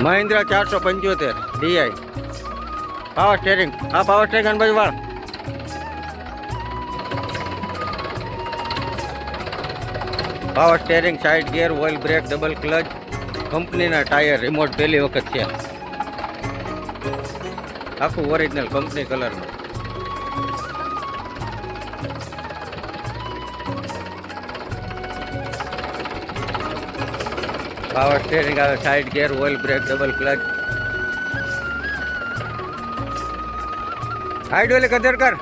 Mahindra 475 DI power steering. હા power steering અને બાજુ વાળ. Power steering, side gear, oil brake, double clutch, કંપનીના ટાયર, રિમોટ પહેલી વખત છે. આખું ઓરિજિનલ કંપની કલરમાં. પાવર સ્ટેરિંગ આવે, side gear, oil brake, double clutch. Hydraulic કદર કર.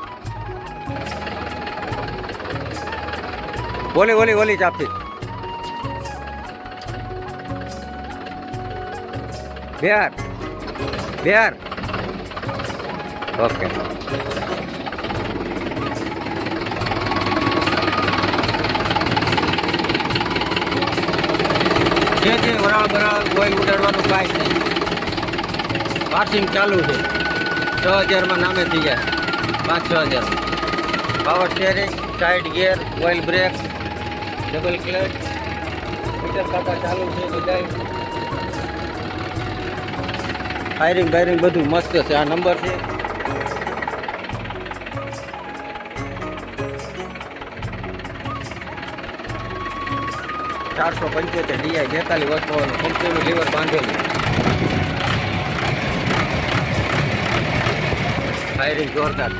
ઓલી ઓલી ઓલી ચાપથી. બિહાર બિહાર. ઓકે. જે વરાળ બરાળ ઓઇલ ઉડાડવાનું કાંઈ નહીં. પાર્સિંગ ચાલુ છે. 6000 નામે થઈ જાય. 5-6 હજાર. Power steering, side gear, oil brake, double clutch, meter કાકા ચાલુ છે. બધા ફાયરિંગ બાયરિંગ બધું મસ્ત છે. આ નંબર છે. $475 ડીઆઈ 42 વર્ષ કંપનીનું લીવર બાંધેલું. ફાયરિંગ જોરદાર.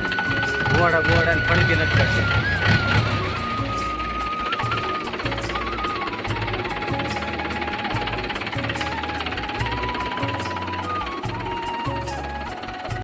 ગોવાડા ગોવાડાને ફણકી નથી કરશે.